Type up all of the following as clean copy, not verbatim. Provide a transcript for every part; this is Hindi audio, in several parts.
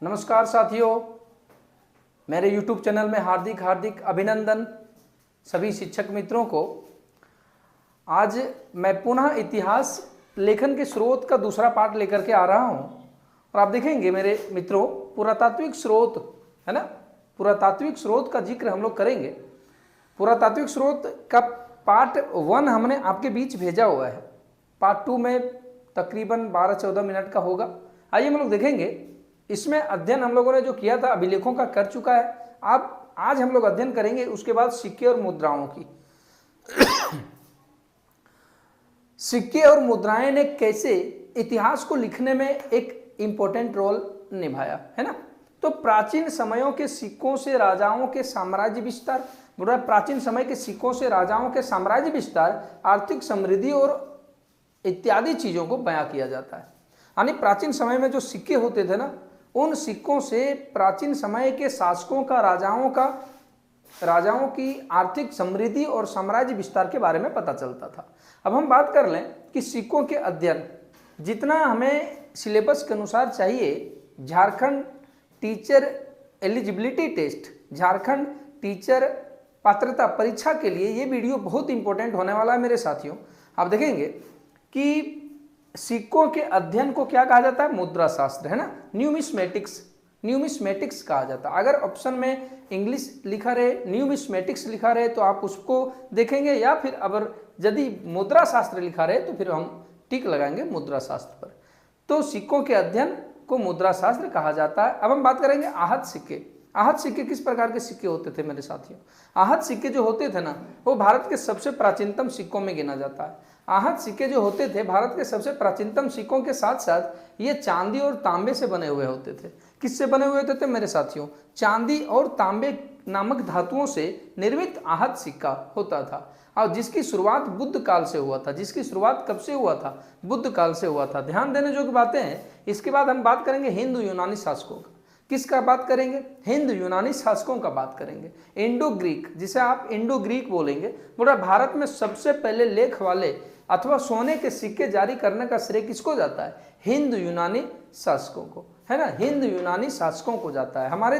नमस्कार साथियों, मेरे YouTube चैनल में हार्दिक हार्दिक अभिनंदन सभी शिक्षक मित्रों को। आज मैं पुनः इतिहास लेखन के स्रोत का दूसरा पार्ट लेकर के आ रहा हूं और आप देखेंगे मेरे मित्रों, पुरातात्विक स्रोत है ना, पुरातात्विक स्रोत का जिक्र हम लोग करेंगे। पुरातात्विक स्रोत का पार्ट 1 हमने आपके बीच भेजा हुआ है। पार्ट 2 में तकरीबन 12-14 मिनट का होगा। आइए हम लोग देखेंगे। इसमें अध्ययन हम लोगों ने जो किया था अभिलेखों का कर चुका है। अब आज हम लोग अध्ययन करेंगे उसके बाद सिक्के और मुद्राओं की। सिक्के और मुद्राएं ने कैसे इतिहास को लिखने में एक इंपॉर्टेंट रोल निभाया है ना। तो प्राचीन समयों के सिक्कों से राजाओं के साम्राज्य विस्तार, प्राचीन समय के सिक्कों से राजाओं के साम्राज्य विस्तार, आर्थिक समृद्धि और इत्यादि चीजों को बयां किया जाता है। यानी प्राचीन समय में जो सिक्के होते थे ना, उन सिक्कों से प्राचीन समय के शासकों का, राजाओं की आर्थिक समृद्धि और साम्राज्य विस्तार के बारे में पता चलता था। अब हम बात कर लें कि सिक्कों के अध्ययन जितना हमें सिलेबस के अनुसार चाहिए, Jharkhand teacher eligibility test, Jharkhand teacher पात्रता परीक्षा के लिए ये वीडियो बहुत इंपॉर्टेंट होने वाला है मेरे साथियों। आप देखेंगे कि सिक्कों के अध्ययन को क्या कहा जाता है? मुद्रा शास्त्र है ना, न्यूमिस्मेटिक्स कहा जाता है। अगर ऑप्शन में इंग्लिश लिखा रहे, न्यूमिस्मेटिक्स लिखा रहे तो आप उसको देखेंगे, या फिर अगर यदि मुद्रा शास्त्र लिखा रहे तो फिर हम टिक लगाएंगे मुद्रा शास्त्र पर। तो सिक्कों के अध्ययन को मुद्रा शास्त्र कहा जाता है। अब हम बात करेंगे आहत सिक्के। आहत सिक्के किस प्रकार के सिक्के होते थे मेरे साथियों? आहत सिक्के जो होते थे ना, वो भारत के सबसे प्राचीनतम सिक्कों में गिना जाता है। आहत सिक्के जो होते थे भारत के सबसे प्राचीनतम सिक्कों के साथ साथ ये चांदी और तांबे से बने हुए होते थे। किससे बने हुए होते थे मेरे साथियों? चांदी और तांबे नामक धातुओं से निर्मित आहत सिक्का होता था, और जिसकी शुरुआत बुद्ध काल से हुआ था। जिसकी शुरुआत कब से हुआ था? बुद्ध काल से हुआ था। ध्यान देने योग्य बातें हैं। इसके बाद हम बात करेंगे हिंदू यूनानी शासकों का। किसका बात करेंगे? हिंद यूनानी शासकों का बात करेंगे। इंडो ग्रीक, जिसे आप इंडो ग्रीक बोलेंगे, बोला भारत में सबसे पहले लेख वाले अथवा सोने के सिक्के जारी करने का श्रेय किसको जाता है? हिंद यूनानी शासकों को, है ना, हिंद यूनानी शासकों को जाता है। हमारे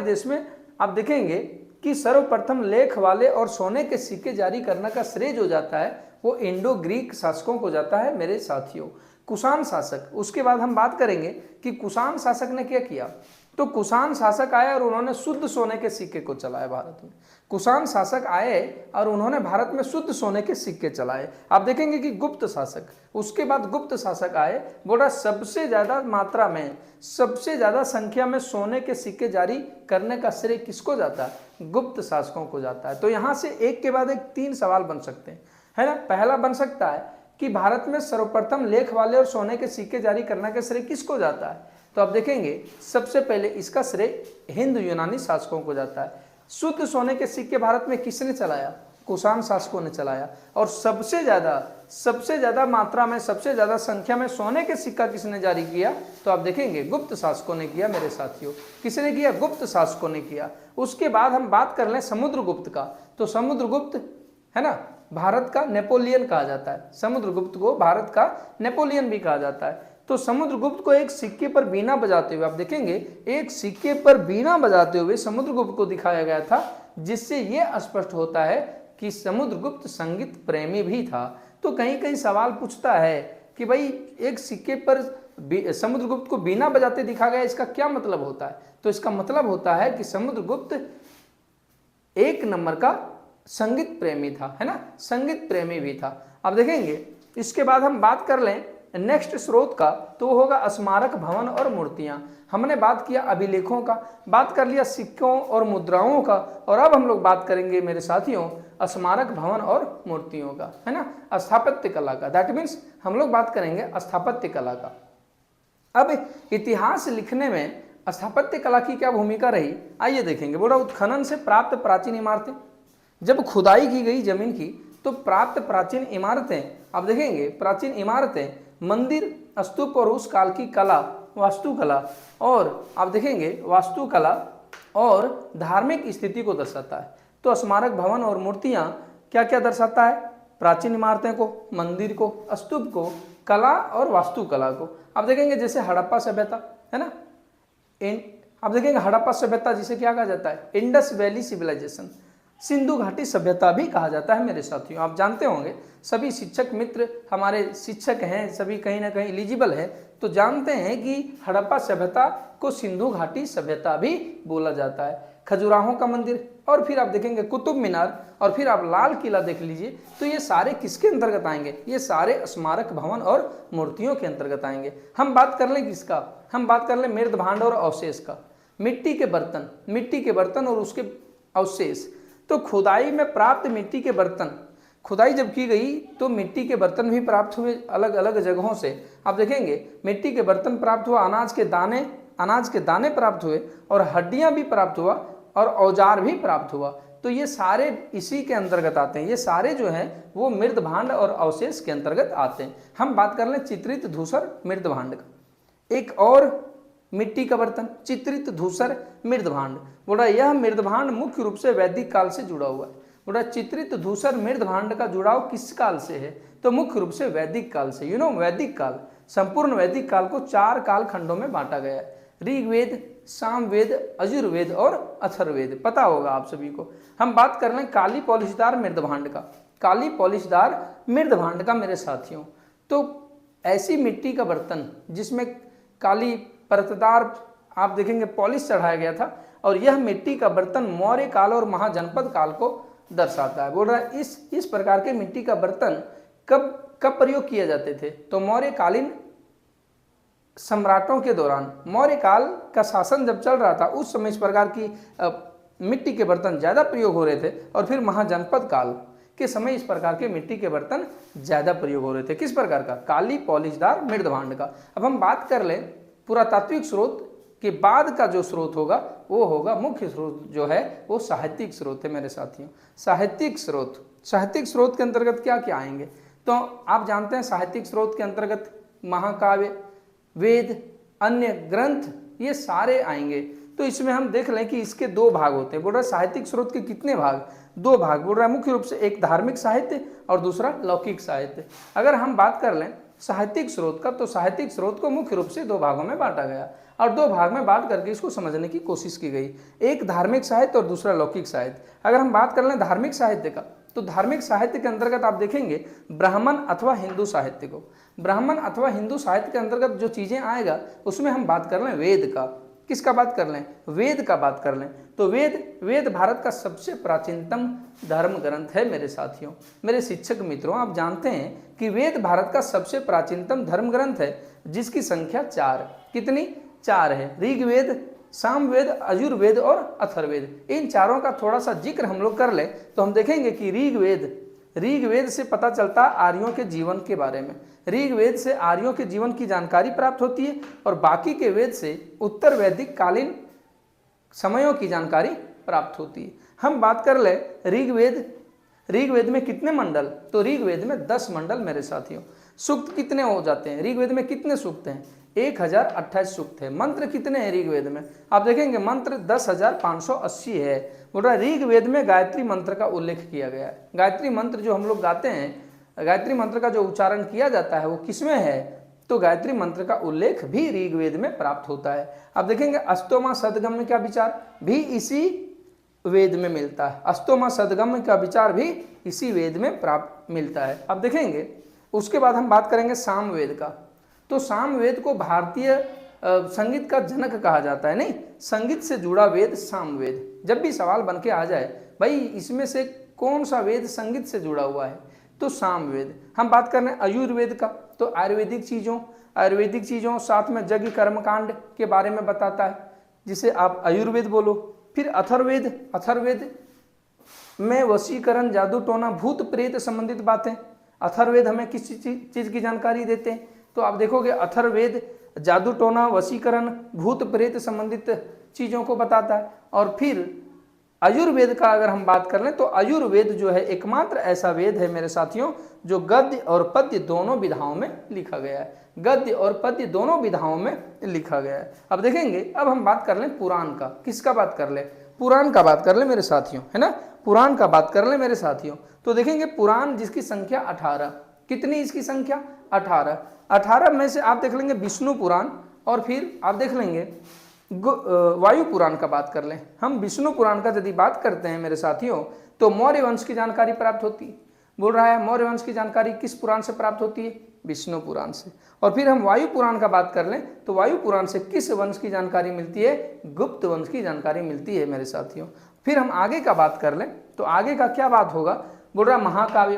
देश में आप देखेंगे कि सर्वप्रथम लेख वाले और सोने के सिक्के जारी करने का श्रेय जो जाता है वो इंडो ग्रीक शासकों को जाता है मेरे साथियों। कुषाण शासक, उसके बाद हम बात करेंगे कि कुषाण शासक ने क्या किया। तो कुषाण शासक आए और उन्होंने शुद्ध सोने के सिक्के को चलाया भारत में। कुषाण शासक आए और उन्होंने भारत में शुद्ध सोने के सिक्के चलाए। आप देखेंगे कि गुप्त शासक, उसके बाद गुप्त शासक आए, बोला सबसे ज्यादा मात्रा में, सबसे ज्यादा संख्या में सोने के सिक्के जारी करने का श्रेय किसको जाता है? गुप्त शासकों को जाता है। तो यहां से एक के बाद एक 3 सवाल बन सकते हैं, है ना। पहला बन सकता है कि भारत में सर्वप्रथम लेख वाले और सोने के सिक्के जारी करने का श्रेय किसको जाता है? तो आप देखेंगे सबसे पहले इसका श्रेय हिंद यूनानी शासकों को जाता है। शुद्ध सोने के सिक्के भारत में किसने चलाया? कुषाण शासकों ने चलाया। और सबसे ज्यादा मात्रा में, सबसे ज्यादा संख्या में सोने के सिक्का किसने जारी किया? तो आप देखेंगे गुप्त शासकों ने किया मेरे साथियों। किसने किया? गुप्त शासकों ने किया। उसके बाद हम बात कर लें समुद्रगुप्त का। तो समुद्रगुप्त, है ना, भारत का नेपोलियन कहा जाता है। समुद्रगुप्त को भारत का नेपोलियन भी कहा जाता है। तो समुद्रगुप्त को एक सिक्के पर बीना बजाते हुए, आप देखेंगे एक सिक्के पर बीना बजाते हुए समुद्रगुप्त को दिखाया गया था, जिससे यह स्पष्ट होता है कि समुद्रगुप्त संगीत प्रेमी भी था। तो कहीं कहीं सवाल पूछता है कि भाई एक सिक्के पर समुद्रगुप्त को बीना बजाते दिखा गया, इसका क्या मतलब होता है? तो इसका मतलब होता है कि समुद्रगुप्त एक नंबर का संगीत प्रेमी था, है ना, संगीत प्रेमी भी था। अब देखेंगे इसके बाद हम बात कर लें नेक्स्ट स्रोत का, तो होगा स्मारक भवन और मूर्तियां। हमने बात किया अभिलेखों का, बात कर लिया सिक्कों और मुद्राओं का, और अब हम लोग बात करेंगे मेरे साथियों स्मारक भवन और मूर्तियों का, है ना, स्थापत्य कला का। दैट मीन्स हम लोग बात करेंगे स्थापत्य कला का। अब इतिहास लिखने में स्थापत्य कला की क्या भूमिका रही, आइए देखेंगे। बोला उत्खनन से प्राप्त प्राचीन इमारतें, जब खुदाई की गई जमीन की तो प्राप्त प्राचीन इमारतें, आप देखेंगे प्राचीन इमारतें, मंदिर, स्तूप और उस काल की कला, वास्तुकला, और आप देखेंगे वास्तुकला और धार्मिक स्थिति को दर्शाता है। तो स्मारक भवन और मूर्तियां क्या क्या दर्शाता है? प्राचीन इमारतें को, मंदिर को, स्तूप को, कला और वास्तुकला को। आप देखेंगे जैसे हड़प्पा सभ्यता, है ना, आप देखेंगे हड़प्पा सभ्यता जिसे क्या कहा जाता है, इंडस वैली सिविलाइजेशन, सिंधु घाटी सभ्यता भी कहा जाता है मेरे साथियों। आप जानते होंगे सभी शिक्षक मित्र हमारे शिक्षक हैं, सभी कहीं ना कहीं एलिजिबल है, तो जानते हैं कि हड़प्पा सभ्यता को सिंधु घाटी सभ्यता भी बोला जाता है। खजुराहो का मंदिर, और फिर आप देखेंगे कुतुब मीनार, और फिर आप लाल किला देख लीजिए, तो ये सारे किसके अंतर्गत आएंगे, ये सारे स्मारक भवन और मूर्तियों के अंतर्गत आएंगे। हम बात कर लें किसका, हम बात कर लें मृद भांड और अवशेष का, मिट्टी के बर्तन और उसके अवशेष। तो खुदाई में प्राप्त मिट्टी के बर्तन, खुदाई जब की गई तो मिट्टी के बर्तन भी प्राप्त हुए अलग अलग जगहों से। आप देखेंगे मिट्टी के बर्तन प्राप्त हुआ, अनाज के दाने प्राप्त हुए, और हड्डियां भी प्राप्त हुआ, और औजार भी प्राप्त हुआ। तो ये सारे इसी के अंतर्गत आते हैं, ये सारे जो हैं वो मृद भांड और अवशेष के अंतर्गत आते हैं। हम बात कर लें चित्रित धूसर मृद भांड का, एक और मिट्टी का बर्तन चित्रित धूसर मृद भांड। बोला यह मृद भांड मुख्य रूप से वैदिक काल से जुड़ा हुआ है। बोला चित्रित धूसर मृद भांड का जुड़ाव किस काल से है, तो मुख्य रूप से वैदिक काल से। वैदिक काल, संपूर्ण वैदिक काल को 4 काल खंडों में बांटा गया है, ऋग्वेद, सामवेद, यजुर्वेद और अथर्ववेद, पता होगा आप सभी को। हम बात कर लें काली पॉलिशदार मृद भांड का, काली पॉलिशदार मृद भांड का मेरे साथियों। तो ऐसी मिट्टी का बर्तन जिसमें काली परतदार आप देखेंगे पॉलिश चढ़ाया गया था, और यह मिट्टी का बर्तन मौर्य काल और महाजनपद काल को दर्शाता है। बोल रहा है इस प्रकार के मिट्टी का बर्तन कब प्रयोग किए जाते थे, तो मौर्यकालीन सम्राटों के दौरान, मौर्य काल का शासन जब चल रहा था उस समय इस प्रकार की मिट्टी के बर्तन ज़्यादा प्रयोग हो रहे थे, और फिर महाजनपद काल के समय इस प्रकार के मिट्टी के बर्तन ज़्यादा प्रयोग हो रहे थे। किस प्रकार का, काली पॉलिशदार मृद भांड का। अब हम बात कर लें पुरातात्विक स्रोत के बाद का जो स्रोत होगा वो होगा मुख्य स्रोत जो है वो साहित्यिक स्रोत है मेरे साथियों। साहित्यिक स्रोत के अंतर्गत क्या क्या आएंगे, तो आप जानते हैं साहित्यिक स्रोत के अंतर्गत महाकाव्य, वेद, अन्य ग्रंथ, ये सारे आएंगे। तो इसमें हम देख लें कि इसके 2 भाग होते हैं। बोल रहा है साहित्यिक स्रोत के कितने भाग, 2 भाग। बोल रहा है मुख्य रूप से एक धार्मिक साहित्य और दूसरा लौकिक साहित्य। अगर हम बात कर लें साहित्यिक स्रोत का, तो साहित्यिक स्रोत को मुख्य रूप से 2 भागों में बांटा गया, और 2 भाग में बांट करके इसको समझने की कोशिश की गई, एक धार्मिक साहित्य और दूसरा लौकिक साहित्य। अगर हम बात कर लें धार्मिक साहित्य का, तो धार्मिक साहित्य के अंतर्गत आप देखेंगे ब्राह्मण अथवा हिंदू साहित्य को, ब्राह्मण अथवा हिंदू साहित्य के अंतर्गत जो चीजें आएगा उसमें हम बात कर लें वेद का। किसका बात कर लें, वेद का बात कर लें। तो वेद भारत का सबसे प्राचीनतम धर्म ग्रंथ है मेरे साथियों, मेरे शिक्षक मित्रों। आप जानते हैं कि वेद भारत का सबसे प्राचीनतम धर्म ग्रंथ है, जिसकी संख्या 4, कितनी 4 है। ऋग्वेद, सामवेद, यजुर्वेद और अथर्ववेद, इन चारों का थोड़ा सा जिक्र हम लोग कर ले तो हम देखेंगे कि ऋग्वेद से पता चलता आर्यों के जीवन के बारे में, ऋग्वेद से आर्यों के जीवन की जानकारी प्राप्त होती है, और बाकी के वेद से उत्तर वैदिक कालीन समयों की जानकारी प्राप्त होती है। हम बात कर ले ऋग्वेद में कितने मंडल, तो ऋग्वेद में 10 मंडल मेरे साथियों। सूक्त कितने हो जाते हैं, ऋग्वेद में कितने सूक्त हैं, 1028 सूक्त है। मंत्र कितने हैं ऋग्वेद में, आप देखेंगे मंत्र 10,580 है। बोल रहा है ऋग्वेद में गायत्री मंत्र का उल्लेख किया गया है। गायत्री मंत्र जो हम लोग गाते हैं, गायत्री मंत्र का जो उच्चारण किया जाता है वो किसमें है, तो गायत्री मंत्र का उल्लेख भी ऋग्वेद में प्राप्त होता है। आप देखेंगे अष्टोमा सदगम्य का विचार भी इसी वेद में मिलता है, अष्टोमा सदगम्य का विचार भी इसी वेद में प्राप्त मिलता है। अब देखेंगे उसके बाद हम बात करेंगे सामवेद का। तो सामवेद को भारतीय संगीत का जनक कहा जाता है। नहीं, संगीत से जुड़ा वेद सामवेद। जब भी सवाल बन के आ जाए भाई इसमें से कौन सा वेद संगीत से जुड़ा हुआ है, तो सामवेद। हम बात कर रहे हैं आयुर्वेद का, तो आयुर्वेदिक चीज़ों साथ में यज्ञ कर्मकांड के बारे में बताता है, जिसे आप आयुर्वेद बोलो। फिर अथर्ववेद में वशीकरण, जादू टोना, भूत प्रेत संबंधित बातें। अथर्ववेद हमें किसी चीज़ की जानकारी देते हैं, तो आप देखोगे अथर्ववेद जादू टोना, वशीकरण, भूत प्रेत संबंधित चीज़ों को बताता है। और फिर आयुर्वेद का अगर हम बात कर लें तो आयुर्वेद जो है एकमात्र ऐसा वेद है मेरे साथियों जो गद्य और पद्य दोनों विधाओं में लिखा गया है, गद्य और पद्य दोनों विधाओं में लिखा गया है। अब देखेंगे, अब हम बात कर लें पुराण का। किसका बात कर लें, पुराण का बात कर लें मेरे साथियों, है ना, पुराण का बात कर लें मेरे साथियों। तो देखेंगे पुराण जिसकी संख्या 18, कितनी इसकी संख्या 18 में से आप देख लेंगे विष्णु पुराण, और फिर आप देख लेंगे वायु पुराण का बात कर लें, हम विष्णु पुराण का यदि बात करते हैं मेरे साथियों, तो मौर्य वंश की जानकारी प्राप्त होती है। बोल रहा है मौर्य वंश की जानकारी किस पुराण से प्राप्त होती है? विष्णु पुराण से। और फिर हम वायु पुराण का बात कर लें तो वायु पुराण से किस वंश की जानकारी मिलती है? गुप्त वंश की जानकारी मिलती है मेरे साथियों। फिर हम आगे का बात कर लें तो आगे का क्या बात होगा? बोल रहा महाकाव्य,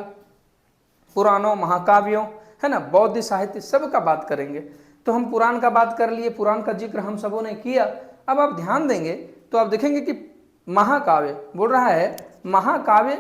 पुराणों, महाकाव्यों, है ना, बौद्ध साहित्य, सब का बात करेंगे। तो हम पुराण का बात कर लिए, पुराण का जिक्र हम सबों ने किया। अब आप ध्यान देंगे तो आप देखेंगे कि महाकाव्य बोल रहा है, महाकाव्य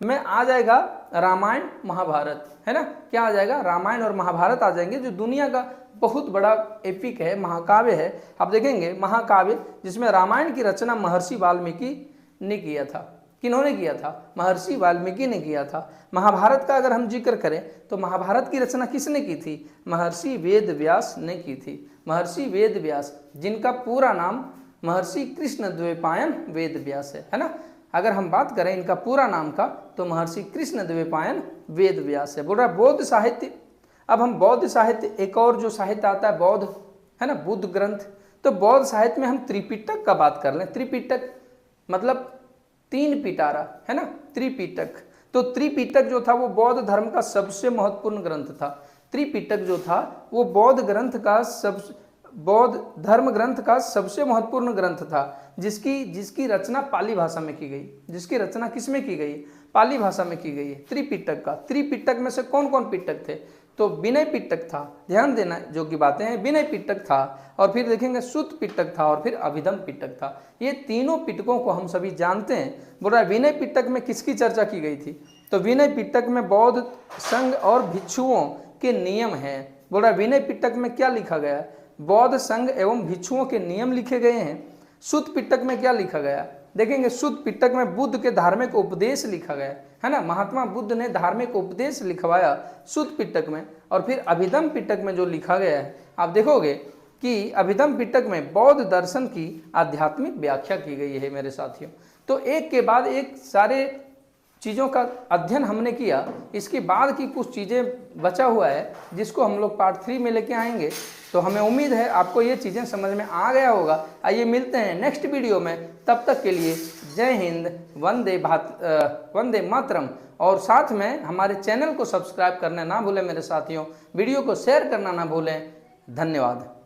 में आ जाएगा रामायण महाभारत, है ना, क्या आ जाएगा? रामायण और महाभारत आ जाएंगे, जो दुनिया का बहुत बड़ा एपिक है, महाकाव्य है। आप देखेंगे महाकाव्य जिसमें रामायण की रचना महर्षि वाल्मीकि ने किया था। किन्होंने किया था? महर्षि वाल्मीकि ने किया था। महाभारत का अगर हम जिक्र करें तो महाभारत की रचना किसने की थी? महर्षि वेद व्यास ने की थी। महर्षि वेद व्यास, जिनका पूरा नाम महर्षि कृष्णद्वैपायन वेद व्यास है ना। अगर हम बात करें इनका पूरा नाम का तो महर्षि कृष्णद्वैपायन वेद व्यास है। बोल रहा है बौद्ध साहित्य। अब हम बौद्ध साहित्य, एक और जो साहित्य आता है बौद्ध, है ना, बुद्ध ग्रंथ। तो बौद्ध साहित्य में हम त्रिपिटक का बात कर लें। त्रिपिटक मतलब 3 पिटारा, है ना, त्रिपिटक। तो त्रिपिटक जो था वो बौद्ध धर्म का सबसे महत्वपूर्ण ग्रंथ था। त्रिपिटक जो था वो बौद्ध धर्म ग्रंथ का सबसे महत्वपूर्ण ग्रंथ था, जिसकी रचना पाली भाषा में की गई। जिसकी रचना किस में की गई? पाली भाषा में की गई है। त्रिपिटक का, त्रिपिटक में से कौन कौन पिटक थे? तो विनय पिटक था, ध्यान देना जो की बातें हैं। विनय पिटक था, और फिर देखेंगे सुत पिटक था, और फिर अभिधम पिटक था। ये तीनों पिटकों को हम सभी जानते हैं। बोल रहा है विनय पिटक में किसकी चर्चा की गई थी? तो विनय पिटक में बौद्ध संघ और भिक्षुओं के नियम हैं। बोल रहा है विनय पिटक में क्या लिखा गया है? बौद्ध संघ एवं भिक्षुओं के नियम लिखे गए हैं। सुत पिटक में क्या लिखा गया? देखेंगे सुत पिटक में बुद्ध के धार्मिक उपदेश लिखा गया है ना। महात्मा बुद्ध ने धार्मिक उपदेश लिखवाया सुत पिटक में। और फिर अभिधम पिटक में जो लिखा गया है, आप देखोगे कि अभिधम पिटक में बौद्ध दर्शन की आध्यात्मिक व्याख्या की गई है मेरे साथियों। तो एक के बाद एक सारे चीज़ों का अध्ययन हमने किया। इसके बाद की कुछ चीज़ें बचा हुआ है जिसको हम लोग पार्ट 3 में लेके आएंगे। तो हमें उम्मीद है आपको ये चीज़ें समझ में आ गया होगा। आइए मिलते हैं नेक्स्ट वीडियो में, तब तक के लिए जय हिंद, वंदे मातरम। और साथ में हमारे चैनल को सब्सक्राइब करना ना भूलें मेरे साथियों, वीडियो को शेयर करना ना भूलें। धन्यवाद।